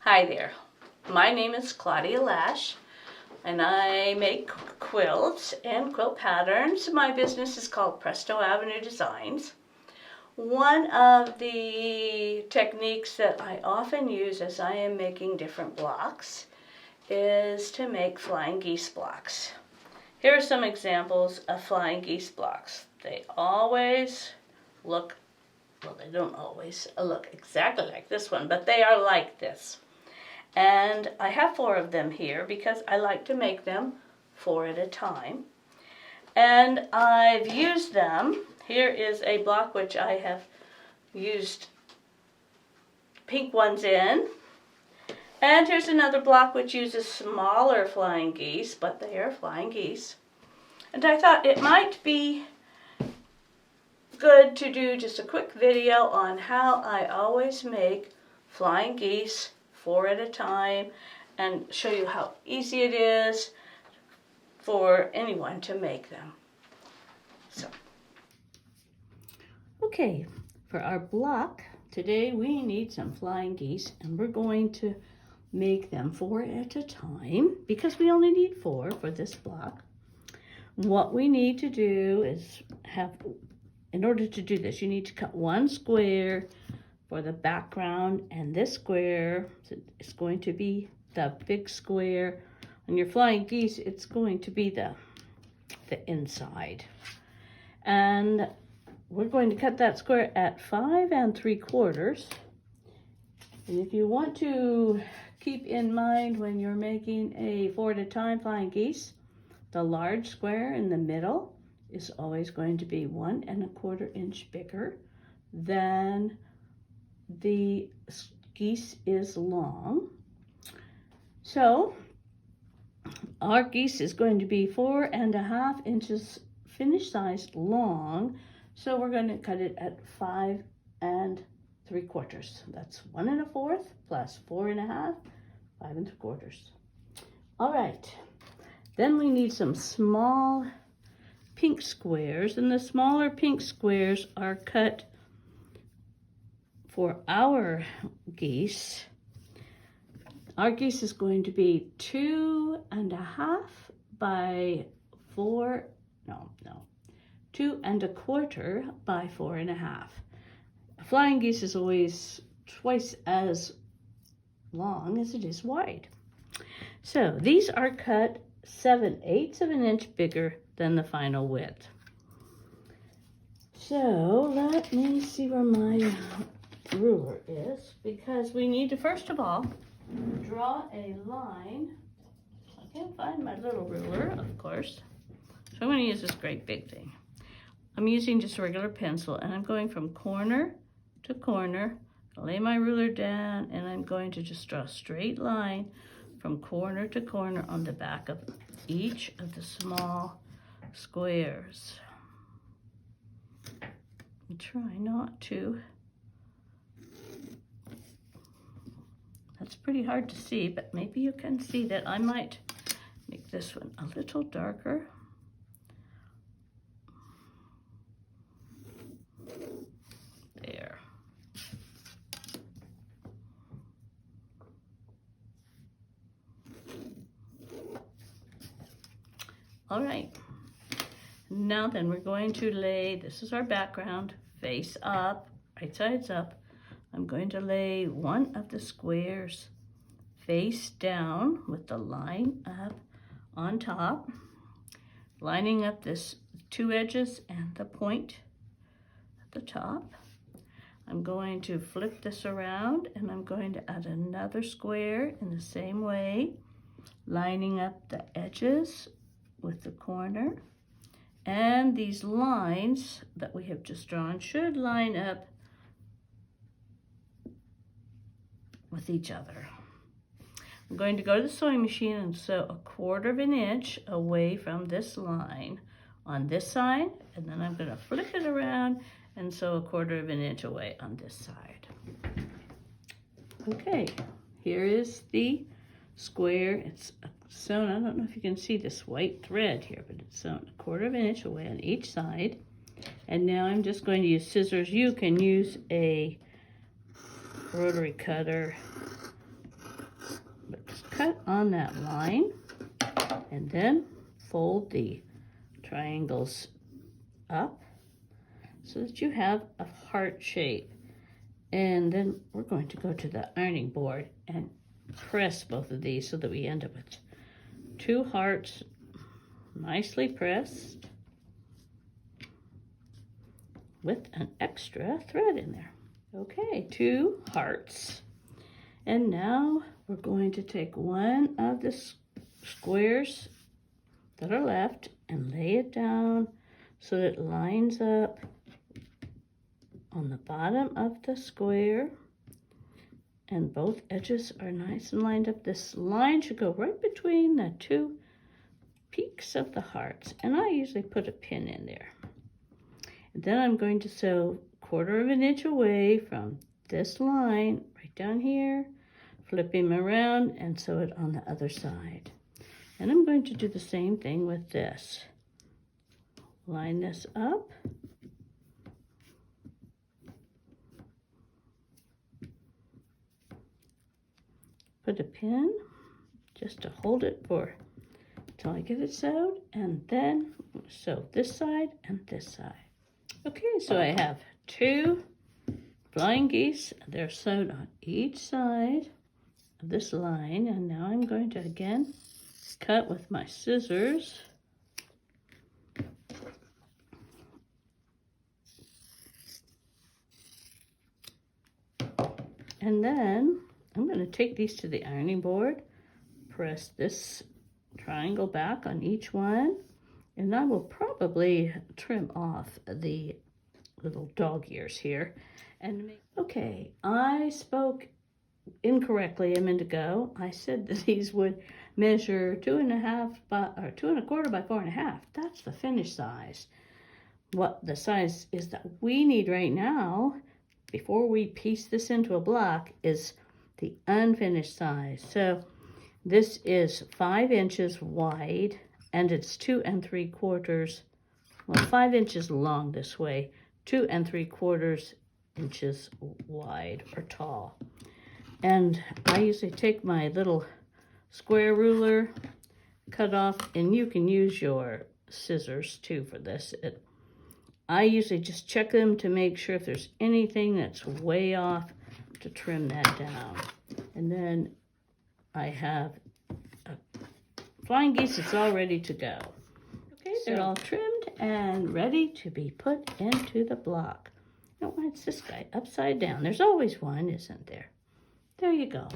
Hi there, my name is Claudia Lash and I make quilts and quilt patterns. My business is called Presto Avenue Designs. One of the techniques that I often use as I am making different blocks is to make flying geese blocks. Here are some examples of flying geese blocks. They always look, well, they don't always look exactly like this one, but they are like this. And I have 4 of them here because I like to make them 4 at a time. And I've used them. Here is a block which I have used pink ones in. And here's another block which uses smaller flying geese, but they are flying geese. And I thought it might be good to do just a quick video on how I always make flying geese 4 at a time and show you how easy it is for anyone to make them. So, okay, for our block today we need some flying geese and we're going to make them 4 at a time because we only need 4 for this block. What we need to do is in order to do this, you need to cut 1 square for the background, and this square is going to be the big square. On your flying geese, it's going to be the inside. And we're going to cut that square at 5 3/4. And if you want to keep in mind when you're making a 4 at a time flying geese, the large square in the middle is always going to be 1 1/4 inch bigger than the geese is long. So our geese is going to be 4 1/2 inches finish size long. So we're going to cut it at 5 3/4. That's 1 1/4 plus 4 1/2, 5 3/4. All right. Then we need some small pink squares, and the smaller pink squares are cut for our geese. Our geese is going to be 2 1/2 by 2 1/4 by 4 1/2. A flying geese is always twice as long as it is wide. So these are cut 7/8 of an inch bigger than the final width. So let me see where my ruler is, because we need to first of all draw a line. I can't find my little ruler, of course, so I'm going to use this great big thing. I'm using just a regular pencil, and I'm going from corner to corner. I'll lay my ruler down, and I'm going to just draw a straight line from corner to corner on the back of each of the small squares. And try not to. That's pretty hard to see, but maybe you can see that. I might make this one a little darker. There. All right. Now then, we're going to lay, this is our background, face up, right sides up. I'm going to lay one of the squares face down with the line up on top, lining up this 2 edges and the point at the top. I'm going to flip this around, and I'm going to add another square in the same way, lining up the edges with the corner. And these lines that we have just drawn should line up with each other. I'm going to go to the sewing machine and sew 1/4 inch away from this line on this side, and then I'm going to flip it around and sew 1/4 inch away on this side. Okay, here is the square. It's sewn, I don't know if you can see this white thread here, but it's sewn 1/4 inch away on each side. And now I'm just going to use scissors. You can use a rotary cutter cut on that line and then fold the triangles up so that you have a heart shape. And then we're going to go to the ironing board and press both of these so that we end up with 2 hearts nicely pressed with an extra thread in there. Okay, 2 hearts. And now we're going to take one of the squares that are left and lay it down so that it lines up on the bottom of the square, and both edges are nice and lined up. This line should go right between the 2 peaks of the hearts, and I usually put a pin in there. And then I'm going to sew 1/4 of an inch away from this line right down here, flip him around and sew it on the other side. And I'm going to do the same thing with this. Line this up. Put a pin just to hold it for until I get it sewed, and then sew this side and this side. Okay, so I have 2 flying geese. They're sewed on each side of this line, and now I'm going to again cut with my scissors. And then I'm going to take these to the ironing board, press this triangle back on each one, and I will probably trim off the little dog ears here. Okay, I spoke incorrectly a minute ago. I said that these would measure 2.5 by, or 2.25 by 4.5. That's the finished size. What the size is that we need right now, before we piece this into a block, is the unfinished size. So this is 5 inches wide, and it's 2 3/4, well, 5 inches long this way, 2 3/4 inches wide or tall. And I usually take my little square ruler, cut off, and you can use your scissors too for this. I usually just check them to make sure if there's anything that's way off, to trim that down. And then I have a flying geese that's all ready to go. Okay, they're all trimmed and ready to be put into the block. Now, why is this guy upside down? There's always one, isn't there? There you go.